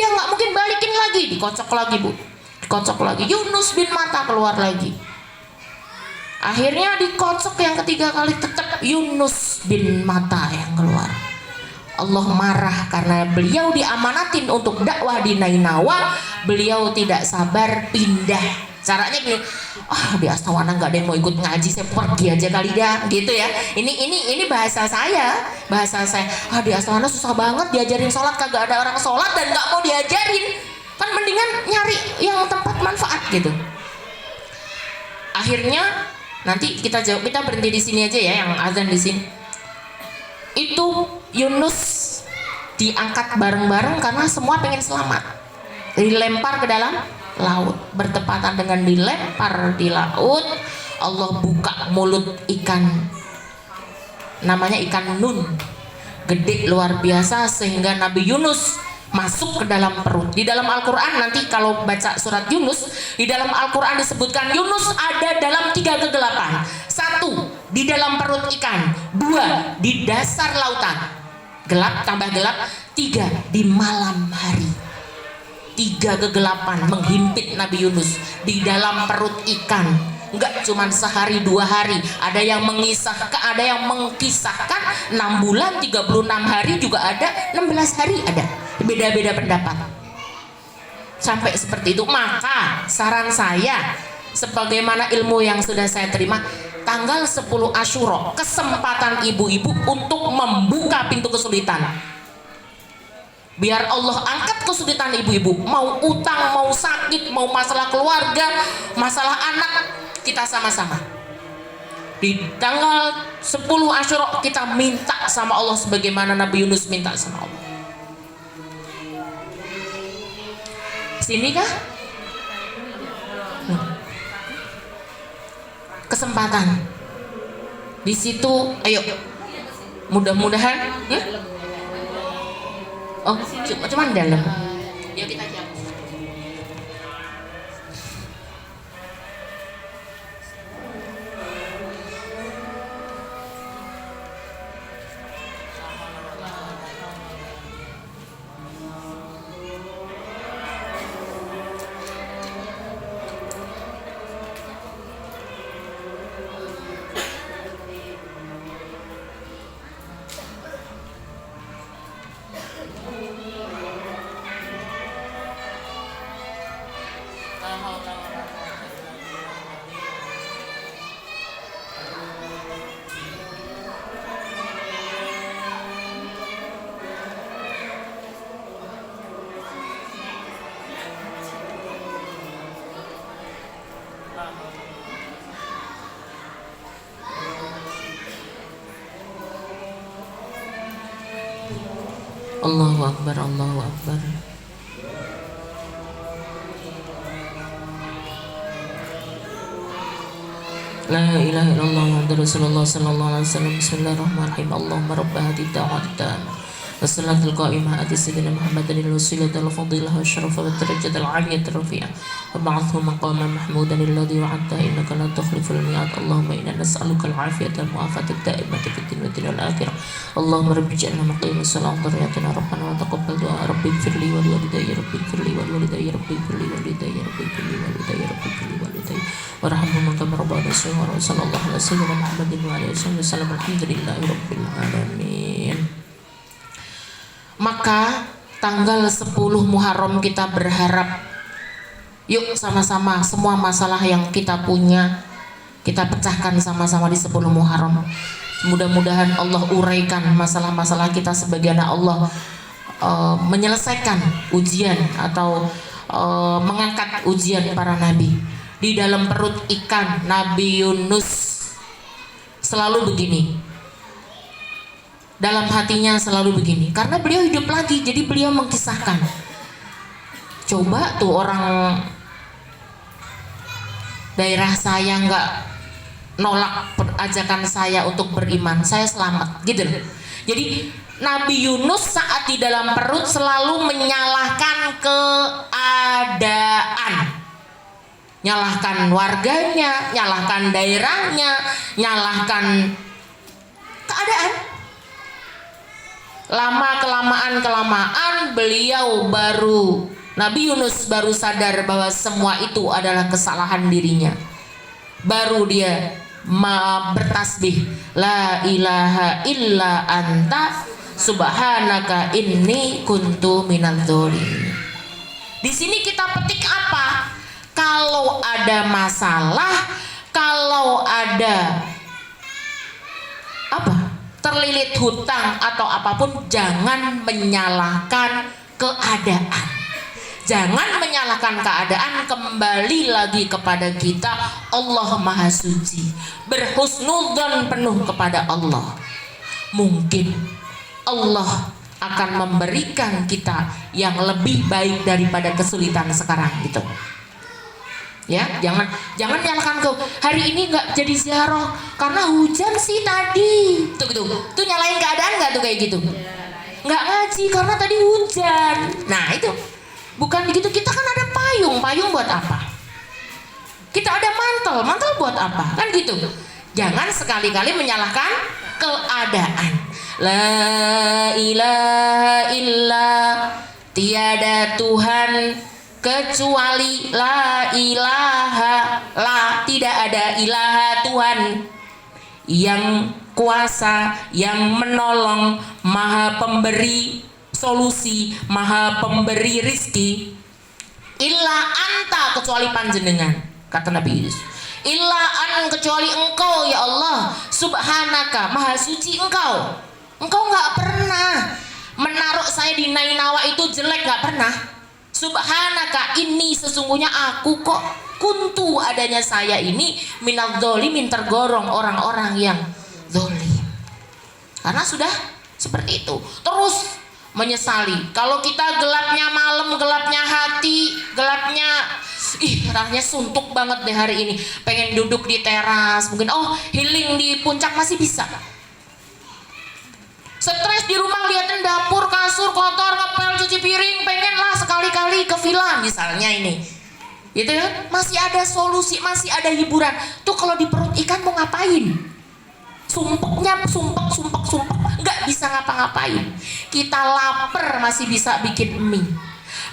balikin lagi. Dikocok lagi Bu, dikocok lagi, Yunus bin Matta keluar lagi. Akhirnya dikocok yang ketiga kali, tetap Yunus bin Matta yang keluar. Allah marah karena beliau diamanatin untuk dakwah di Nainawa, beliau tidak sabar pindah. Caranya gini, di Astawana nggak ada yang mau ikut ngaji, saya pergi aja kali dah, gitu ya. Ini bahasa saya. Di Astawana susah banget diajarin sholat, kagak ada orang sholat dan nggak mau diajarin. Kan mendingan nyari yang tempat manfaat gitu. Akhirnya nanti kita berhenti di sini aja ya, yang azan di sini. Itu Yunus diangkat bareng-bareng karena semua pengen selamat. Dilempar ke dalam laut, bertepatan dengan dilempar di laut, Allah buka mulut ikan, namanya ikan nun, gede luar biasa, sehingga Nabi Yunus masuk ke dalam perut. Di dalam Al-Quran nanti kalau baca surat Yunus, di dalam Al-Quran disebutkan Yunus ada dalam 3 kegelapan. 1, di dalam perut ikan. 2, di dasar lautan. gelap tambah gelap. 3, di malam hari. 3 kegelapan menghimpit Nabi Yunus di dalam perut ikan. Enggak cuma sehari 2 hari, ada yang mengkisahkan 6 bulan 36 hari juga ada, 16 hari ada, beda-beda pendapat sampai seperti itu. Maka saran saya, sebagaimana ilmu yang sudah saya terima, tanggal 10 Asyura kesempatan ibu-ibu untuk membuka pintu kesulitan. Biar Allah angkat kesulitan ibu-ibu, mau utang, mau sakit, mau masalah keluarga, masalah anak, kita sama-sama di tanggal 10 Asyura kita minta sama Allah sebagaimana Nabi Yunus minta sama Allah. Sini kah? Kesempatan di situ, ayo mudah-mudahan. Oh, cuman dalam. Ya kita jawab. Allahu Akbar, Allahu Akbar. La ilaha illallah Muhammadur Rasulullah sallallahu alaihi wasallam. Bismillahirrahmanirrahim. Allahumma rabb hadhihi da'wati tammah wassalatul qa'imah ati sayyidina Muhammadin al-wasilatal fadilah wa syaraf wa darajatal 'aliyatir rafi'ah wa ba'athu maqaman mahmudan alladhi wa'adta innaka la tukhliful mi'ad. Allahumma inna nas'aluka al-'afiyata wal mu'afata ad-da'imata fid dunya wal akhirah. Allahumma rabbi ij'alna muqimis salati wa dhurriyyatina rabbana wa taqabbal du'a. Rabbi ighfirli wa liwalidayya, rabbi ighfirli wa liwalidayya, rabbi ighfirli wa liwalidayya, rabbi ighfirli wa liwalidayya, rabbi ighfirli wa liwalidayya warhamhum kama rabbana shaghira. Sallallahu alaihi wasallam Muhammadin wa alihi wasallam. Alhamdulillahi rabbil alamin. Maka tanggal 10 Muharram kita berharap, yuk sama-sama semua masalah yang kita punya kita pecahkan sama-sama di 10 Muharram. Mudah-mudahan Allah uraikan masalah-masalah kita sebagaimana Allah menyelesaikan ujian atau mengangkat ujian para nabi. Di dalam perut ikan Nabi Yunus selalu begini, dalam hatinya selalu begini, karena beliau hidup lagi, jadi beliau mengkisahkan. Coba tuh orang daerah saya nggak nolak ajakan saya untuk beriman, saya selamat gitu loh. Jadi Nabi Yunus saat di dalam perut selalu menyalahkan keadaan, nyalahkan warganya, nyalahkan daerahnya, nyalahkan keadaan. Lama-kelamaan beliau Nabi Yunus baru sadar bahwa semua itu adalah kesalahan dirinya. Baru dia bertasbih, la ilaha illa anta subhanaka inni kuntu minadz dzalimin. Di sini kita petik apa? Kalau ada masalah, kalau ada terlilit hutang atau apapun, jangan menyalahkan keadaan. Jangan menyalahkan keadaan, kembali lagi kepada kita. Allah Maha Suci. Berhusnudzon penuh kepada Allah. Mungkin Allah akan memberikan kita yang lebih baik daripada kesulitan sekarang gitu. Ya, jangan nyalakan hari ini nggak jadi ziarah karena hujan sih tadi. Tuh nyalain keadaan nggak tuh kayak gitu? Nggak ngaji karena tadi hujan. Nah itu bukan begitu. Kita kan ada payung buat apa? Kita ada mantel buat apa? Kan gitu. Jangan sekali-kali menyalahkan keadaan. La ilaha illa, tiada Tuhan kecuali la ilaha, la tidak ada ilaha Tuhan yang kuasa, yang menolong, maha pemberi solusi, maha pemberi rizki, illa anta, kecuali panjenengan, kata Nabi Yunus. Illa an, kecuali engkau ya Allah, subhanaka, maha suci engkau. Engkau nggak pernah menaruh saya di Nainawa itu jelek, nggak pernah. Subhanaka, ini sesungguhnya aku kok kuntu, adanya saya ini minal dzalimin, tergolong orang-orang yang zalim. Karena sudah seperti itu. Terus menyesali kalau kita gelapnya malam, gelapnya hati, gelapnya rasanya suntuk banget deh hari ini, pengen duduk di teras, mungkin healing di puncak masih bisa. Stres di rumah liatin dapur, kasur kotor, ngepel, cuci piring, pengen lah sekali-kali ke villa misalnya ini, gitu kan? Masih ada solusi, masih ada hiburan. Tuh kalau di perut ikan mau ngapain? Sumpeknya sumpek, nggak bisa ngapa-ngapain. Kita lapar masih bisa bikin mie,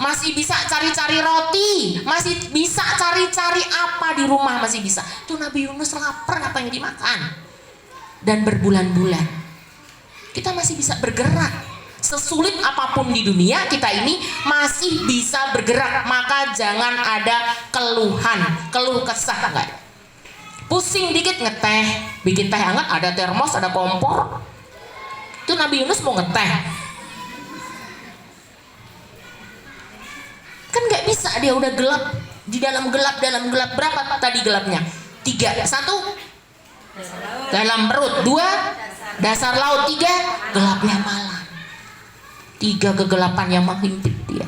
masih bisa cari-cari roti, masih bisa cari-cari apa di rumah, masih bisa. Tuh Nabi Yunus lapar, apa yang dimakan? Dan berbulan-bulan kita masih bisa bergerak. Sesulit apapun di dunia, kita ini masih bisa bergerak. Maka jangan ada keluhan, keluh kesah, enggak. Pusing dikit ngeteh, bikin teh hangat, ada termos, ada kompor. Itu Nabi Yunus mau ngeteh, kan nggak bisa, dia udah gelap, di dalam gelap. Berapa tadi gelapnya? 3. 1 dalam perut, 2 dasar laut, 3 gelapnya malam. 3 kegelapan yang menghimpit dia.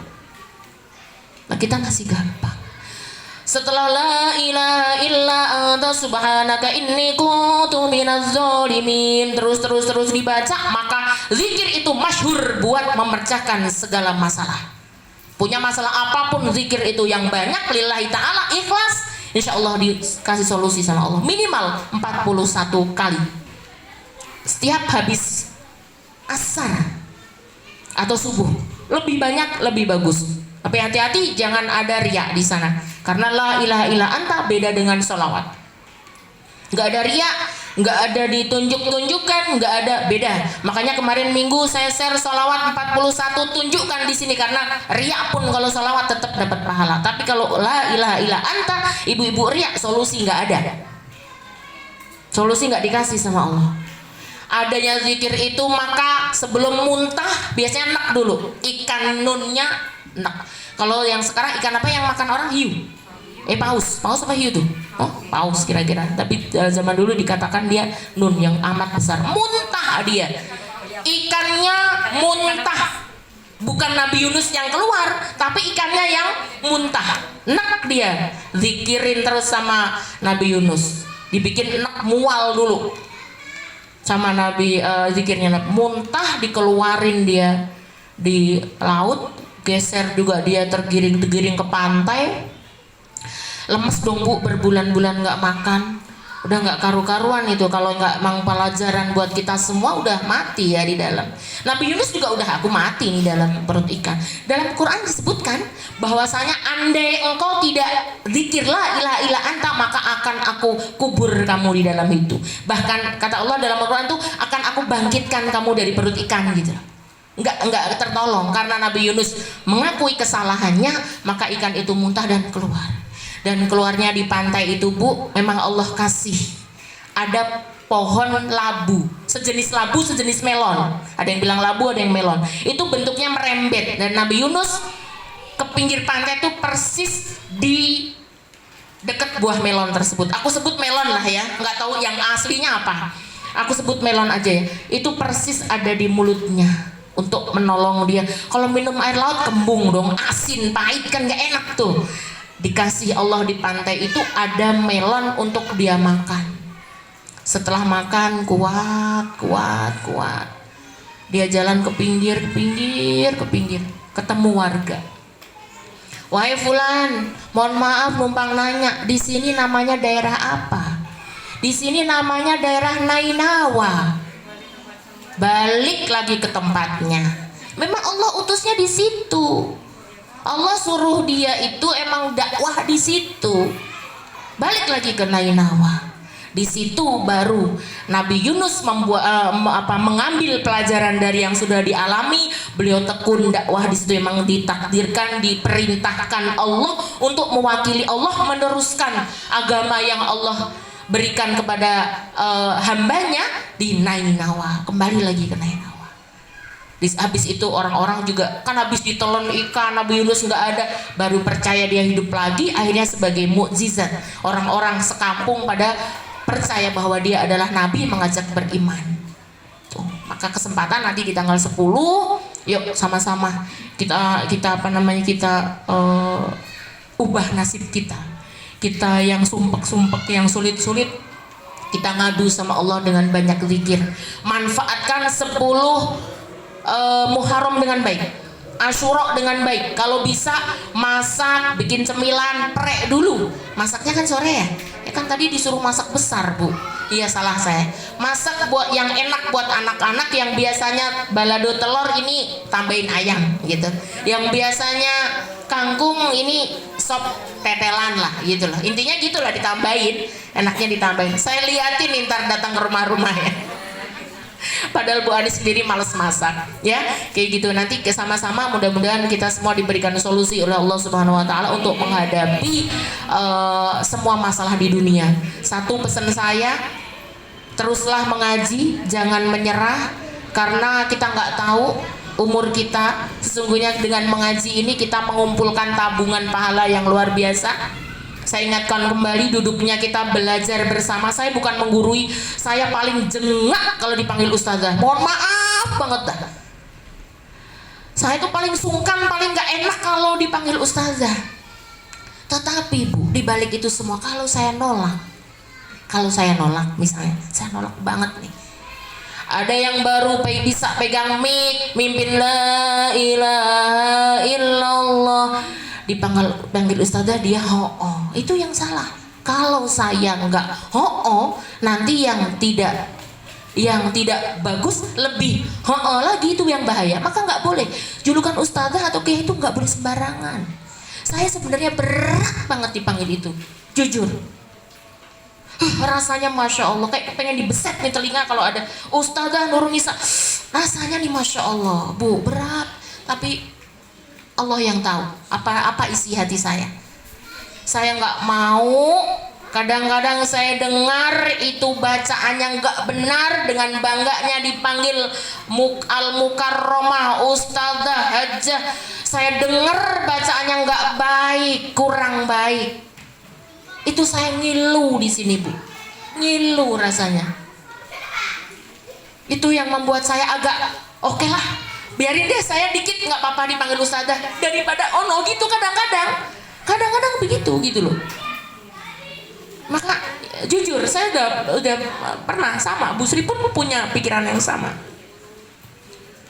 Nah kita masih gampang. Setelah la ilaha illa anta subhanaka inni kuntu minaz zalimin, terus dibaca, maka zikir itu masyhur buat memecahkan segala masalah. Punya masalah apapun, zikir itu yang banyak lillahi ta'ala, ikhlas, insya Allah dikasih solusi sama Allah. Minimal 41 kali setiap habis asar atau subuh. Lebih banyak lebih bagus, tapi hati-hati jangan ada riya di sana, karena la ilaha illa anta beda dengan sholawat. Nggak ada riya, nggak ada ditunjuk-tunjukkan, nggak ada, beda. Makanya kemarin minggu saya share sholawat 41, tunjukkan di sini, karena riya pun kalau sholawat tetap dapat pahala. Tapi kalau la ilaha illa anta, ibu-ibu riya, solusi nggak ada, solusi nggak dikasih sama Allah. Adanya zikir itu, maka sebelum muntah biasanya nek dulu, ikan nunnya nek. Kalau yang sekarang ikan apa yang makan orang? Hiu. Paus apa hiu tuh? Paus kira-kira. Tapi zaman dulu dikatakan dia nun yang amat besar. Muntah dia. Ikannya muntah. Bukan Nabi Yunus yang keluar, tapi ikannya yang muntah. Nek dia. Zikirin terus sama Nabi Yunus. Dibikin nek mual dulu sama Nabi, zikirnya muntah, dikeluarin dia di laut, geser juga dia, tergiring ke pantai. Lemes dong Bu, berbulan-bulan nggak makan, udah nggak karu-karuan itu. Kalau nggak mang pelajaran buat kita semua, udah mati ya di dalam. Nabi Yunus juga udah, aku mati nih dalam perut ikan. Dalam Quran disebutkan bahwasanya andai engkau tidak zikir la ilaha illa anta, maka akan aku kubur kamu di dalam itu. Bahkan kata Allah dalam Al-Quran tuh, akan aku bangkitkan kamu dari perut ikan gitu. Enggak tertolong, karena Nabi Yunus mengakui kesalahannya, maka ikan itu muntah dan keluar. Dan keluarnya di pantai itu Bu, memang Allah kasih ada pohon labu, sejenis labu, sejenis melon. Ada yang bilang labu, ada yang melon. Itu bentuknya merembet, dan Nabi Yunus ke pinggir pantai itu persis di dekat buah melon tersebut. Aku sebut melon lah ya, nggak tahu yang aslinya apa. Aku sebut melon aja ya. Itu persis ada di mulutnya untuk menolong dia. Kalau minum air laut kembung dong, asin, pahit, kan nggak enak tuh. Dikasih Allah di pantai itu ada melon untuk dia makan. Setelah makan kuat, dia jalan ke pinggir, ketemu warga. Wahai fulan, mohon maaf numpang nanya, di sini namanya daerah apa? Di sini namanya daerah Nainawa. balik lagi ke tempatnya. Memang Allah utusnya di situ. Allah suruh dia itu emang dakwah di situ. Balik lagi ke Nainawa. Di situ baru Nabi Yunus mengambil pelajaran dari yang sudah dialami. Beliau tekun dakwah di situ, memang ditakdirkan, diperintahkan Allah untuk mewakili Allah meneruskan agama yang Allah berikan kepada hambanya di Nainawa. Kembali lagi ke Nainawa. Habis itu orang-orang juga kan habis ditelan ikan, Nabi Yunus nggak ada, baru percaya dia hidup lagi. Akhirnya sebagai mukjizat, orang-orang sekampung pada percaya bahwa dia adalah nabi, mengajak beriman. Tuh, maka kesempatan nanti di tanggal 10, yuk sama-sama kita ubah nasib kita. Kita yang sumpek-sumpek, yang sulit-sulit, kita ngadu sama Allah dengan banyak zikir. Manfaatkan 10 Muharram dengan baik, Asyura dengan baik. Kalau bisa masak, bikin cemilan, prek dulu. Masaknya kan sore ya? Ya kan tadi disuruh masak besar, Bu. Iya, salah saya. Masak buat yang enak buat anak-anak, yang biasanya balado telur ini tambahin ayam gitu. Yang biasanya kangkung ini sop tetelan lah gitu loh. Intinya gitulah, ditambahin, enaknya ditambahin. Saya liatin ntar datang ke rumah-rumah ya. Padahal Bu Ani sendiri males masak, ya kayak gitu. Nanti sama-sama mudah-mudahan kita semua diberikan solusi oleh Allah Subhanahu Wa Taala untuk menghadapi semua masalah di dunia. Satu pesan saya, teruslah mengaji, jangan menyerah, karena kita nggak tahu umur kita. Sesungguhnya dengan mengaji ini kita mengumpulkan tabungan pahala yang luar biasa. Saya ingatkan kembali, duduknya kita belajar bersama. Saya bukan menggurui, saya paling jengak kalau dipanggil ustazah. Mohon maaf banget dah. Saya tuh paling sungkan, paling gak enak kalau dipanggil ustazah. Tetapi Bu, dibalik itu semua, kalau saya nolak misalnya, saya nolak banget nih. Ada yang baru bisa pegang mic, mimpin la ilaha illallah, dipanggil ustazah dia ho-oh. Itu yang salah. Kalau saya nggak ho-oh, nanti yang tidak bagus lebih ho-oh lagi, itu yang bahaya. Maka nggak boleh julukan ustazah atau kiai itu nggak boleh sembarangan. Saya sebenarnya berat banget dipanggil itu, jujur. Rasanya masya Allah, kayak pengen dibeset nih telinga kalau ada ustazah Nurul Nisa. Rasanya nih masya Allah, Bu, berat. Tapi Allah yang tahu apa isi hati saya. Saya nggak mau. Kadang-kadang saya dengar itu bacaannya nggak benar, dengan bangganya dipanggil Al-Mukarramah, Ustazah, Hajjah. Saya dengar bacaannya nggak baik, kurang baik. Itu saya ngilu di sini, Bu. Ngilu rasanya. Itu yang membuat saya agak oke lah, biarin deh saya dikit nggak apa-apa dipanggil ustazah, daripada ono gitu. Kadang-kadang begitu gitu loh. Maka jujur saya udah pernah sama Bu Sri pun punya pikiran yang sama.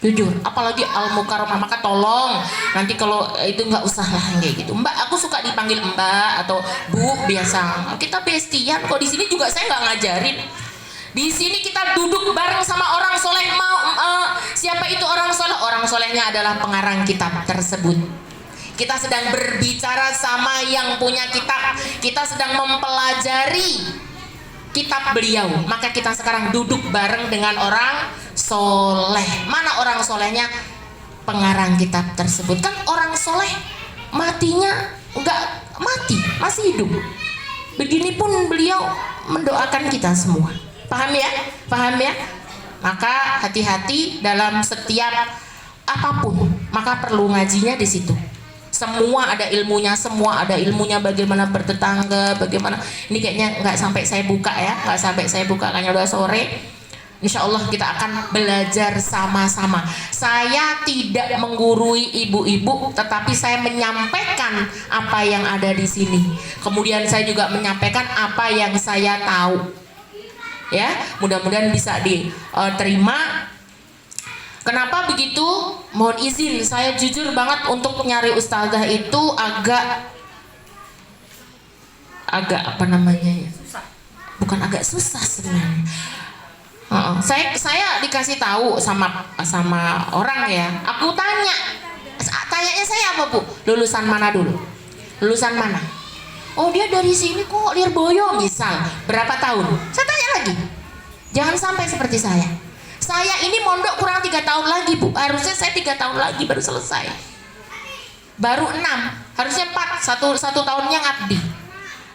Jujur, apalagi Al-Mukarramah, maka tolong nanti kalau itu nggak usah lah kayak gitu. Mbak, aku suka dipanggil Mbak atau Bu biasa. Kita bestian kok di sini juga, saya nggak ngajarin. Di sini kita duduk bareng sama orang soleh. Siapa itu orang soleh? Orang solehnya adalah pengarang kitab tersebut. Kita sedang berbicara sama yang punya kitab. Kita sedang mempelajari kitab beliau. Maka kita sekarang duduk bareng dengan orang soleh. Mana orang solehnya? Pengarang kitab tersebut. Kan orang soleh matinya nggak mati, masih hidup. Begitupun beliau mendoakan kita semua. Paham ya? Paham ya? Maka hati-hati dalam setiap apapun. Maka perlu ngajinya di situ. Semua ada ilmunya, bagaimana bertetangga, bagaimana. Ini kayaknya nggak sampai saya buka ya, kayaknya udah sore. Insya Allah kita akan belajar sama-sama. Saya tidak menggurui ibu-ibu, tetapi saya menyampaikan apa yang ada di sini. Kemudian saya juga menyampaikan apa yang saya tahu. Ya, mudah-mudahan bisa diterima. Kenapa begitu? Mohon izin, saya jujur banget untuk nyari ustazah itu agak apa namanya ya? Bukan agak susah sebenarnya. Saya dikasih tahu sama orang ya. Aku tanyanya saya apa Bu? Lulusan mana dulu? Lulusan mana? Oh dia dari sini kok, Lirboyo misal. Berapa tahun? Saya tanya lagi. Jangan sampai seperti saya. Saya ini mondok kurang 3 tahun lagi Bu. Harusnya saya 3 tahun lagi baru selesai. Baru 6. Harusnya 4. Satu tahunnya ngabdi.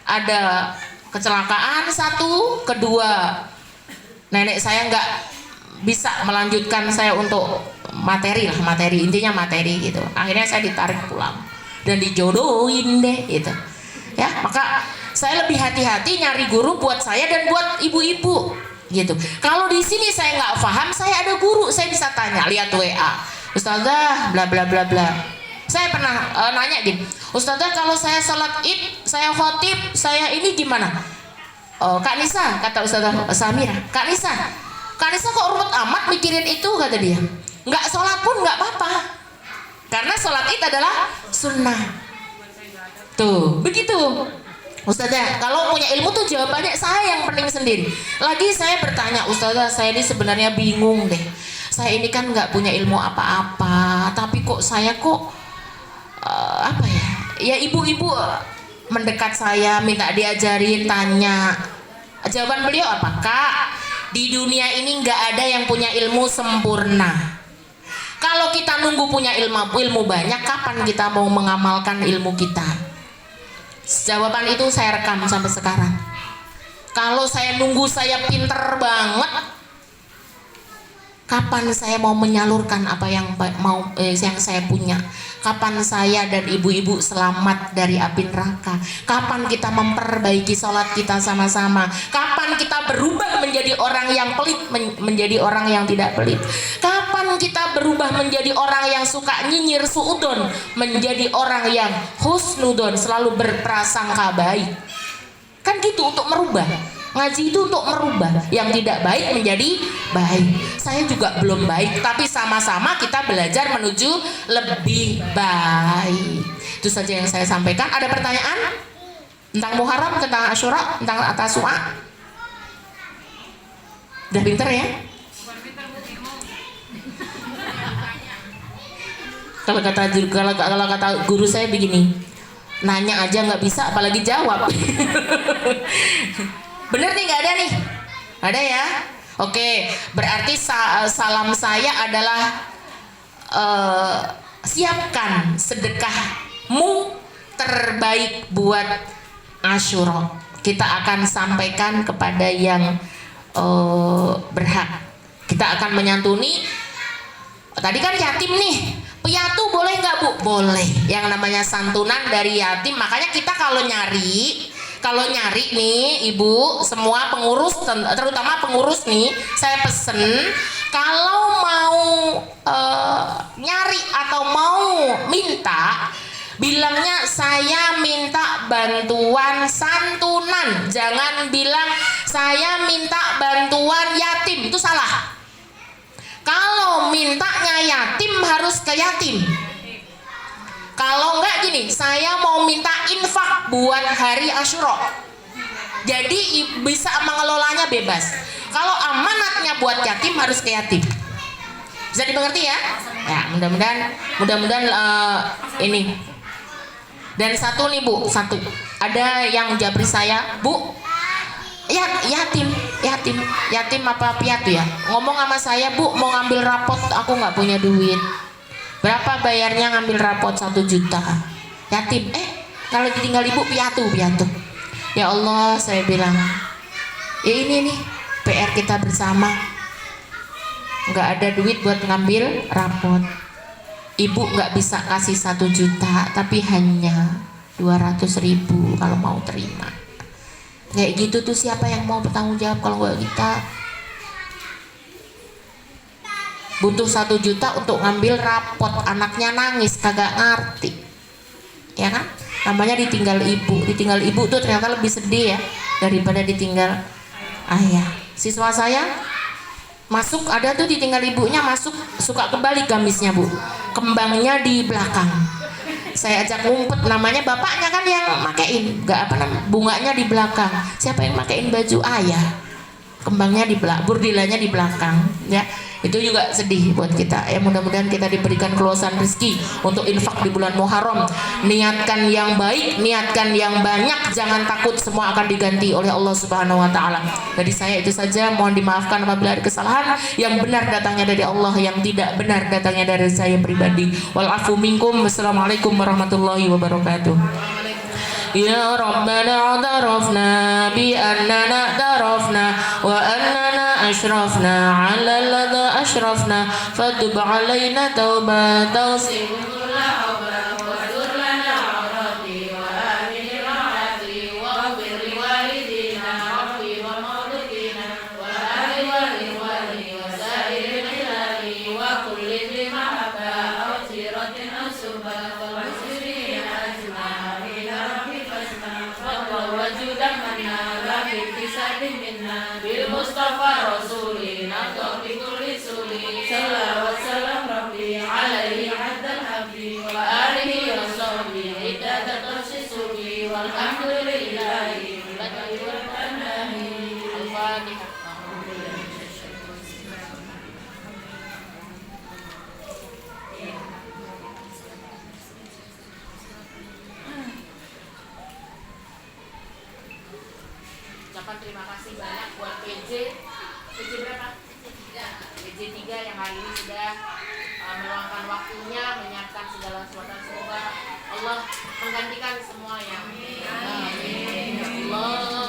Ada kecelakaan satu, kedua nenek saya nggak bisa melanjutkan saya untuk materi intinya materi gitu. Akhirnya saya ditarik pulang dan dijodohin deh gitu. Ya, maka saya lebih hati-hati nyari guru buat saya dan buat ibu-ibu gitu. Kalau di sini saya nggak paham, saya ada guru, saya bisa tanya, lihat WA, Ustazah bla bla bla bla. Saya pernah nanya gini, Ustazah kalau saya sholat id, saya khotib, saya ini gimana? Oh, Kak Nisa, kata Ustazah Samira, Kak Nisa kok ruwet amat mikirin itu, kata dia. Nggak sholat pun nggak apa-apa, karena sholat id adalah sunnah. Tuh, begitu. Ustazah, kalau punya ilmu tuh jawabannya saya yang pening sendiri. Lagi saya bertanya, Ustazah saya ini sebenarnya bingung deh. Saya ini kan nggak punya ilmu apa-apa, tapi kok saya apa ya? Ya ibu-ibu mendekat saya, minta diajarin, tanya. Jawaban beliau apa? Kak, di dunia ini nggak ada yang punya ilmu sempurna. Kalau kita nunggu punya ilmu banyak, kapan kita mau mengamalkan ilmu kita? Jawaban itu saya rekam sampai sekarang. Kalau saya nunggu saya pinter banget, kapan saya mau menyalurkan apa yang yang saya punya? Kapan saya dan ibu-ibu selamat dari api neraka? Kapan kita memperbaiki sholat kita sama-sama? Kapan kita berubah menjadi orang yang pelit menjadi orang yang tidak pelit? Kapan kita berubah menjadi orang yang suka nyinyir suudon menjadi orang yang husnudon, selalu berprasangka baik? Kan gitu, untuk merubah. Ngaji itu untuk merubah yang tidak baik menjadi baik. Saya juga belum baik, tapi sama-sama kita belajar menuju lebih baik. Itu saja yang saya sampaikan. Ada pertanyaan tentang Muharram, tentang Asyura, tentang Tasu'a? Udah pinter ya? Kalau kata guru saya begini, nanya aja nggak bisa, apalagi jawab. Bener nih, nggak ada nih? Ada ya? Oke, berarti salam saya adalah siapkan sedekahmu terbaik buat Asyura. Kita akan sampaikan kepada yang berhak. Kita akan menyantuni. Tadi kan yatim nih, piatu boleh nggak Bu? Boleh. Yang namanya santunan dari yatim. Makanya kita kalau nyari nih ibu, semua pengurus, terutama pengurus nih, saya pesen kalau mau nyari atau mau minta, bilangnya saya minta bantuan santunan, jangan bilang saya minta bantuan yatim, itu salah. Kalau mintanya yatim harus ke yatim. Kalau enggak gini, saya mau minta infak buat hari Asyura. Jadi bisa mengelolanya bebas. Kalau amanatnya buat yatim harus ke yatim. Bisa dimengerti ya? Ya, mudah-mudahan ini. Dan satu nih Bu, satu. Ada yang jabri saya, Bu. Ya, yatim apa piatu ya? Ngomong sama saya, Bu, mau ngambil rapot, aku nggak punya duit. Berapa bayarnya ngambil rapot 1 juta? Yatim. Kalau ditinggal ibu piatu. Ya Allah, saya bilang, ya ini nih PR kita bersama. Nggak ada duit buat ngambil rapot. Ibu nggak bisa kasih 1 juta, tapi hanya 200.000 kalau mau terima. Kayak gitu tuh, siapa yang mau bertanggung jawab kalau nggak kita? Butuh 1 juta untuk ngambil rapot, anaknya nangis kagak ngerti, ya kan? Namanya ditinggal ibu tuh ternyata lebih sedih ya daripada ditinggal ayah. Siswa saya masuk, ada tuh ditinggal ibunya, masuk suka kebalik gamisnya Bu, kembangnya di belakang. Saya ajak ngumpet, namanya bapaknya kan yang makein, bunganya di belakang. Siapa yang makein baju ayah? kembangnya di belakang, burdilanya di belakang, ya. Itu juga sedih buat kita. Ya mudah-mudahan kita diberikan keluasan rezeki untuk infak di bulan Muharram. Niatkan yang baik, niatkan yang banyak, jangan takut, semua akan diganti oleh Allah Subhanahu wa taala. Dari saya itu saja, mohon dimaafkan apabila ada kesalahan. Yang benar datangnya dari Allah, yang tidak benar datangnya dari saya pribadi. Wal afu minkum. Wassalamualaikum warahmatullahi wabarakatuh. Ya Rabbana a'tarafna bi annana tarafna wa annana ashrafna 'ala alladhi ashrafna fatub 'alaina taubatan Mustafa Rasulina Taufikul Suli Salawat salam Rabbi alaihi haddal habbi wa alihi wa sahbihi iddatat sisuli walhamdulillahi lakal tanahi al-fatihah. Ucapan terima kasih banyak buat PJ berapa? PJ 3 yang hari ini sudah meluangkan waktunya, menyiapkan segala sesuatu. Semoga Allah menggantikan semua yang. Amin. Allah.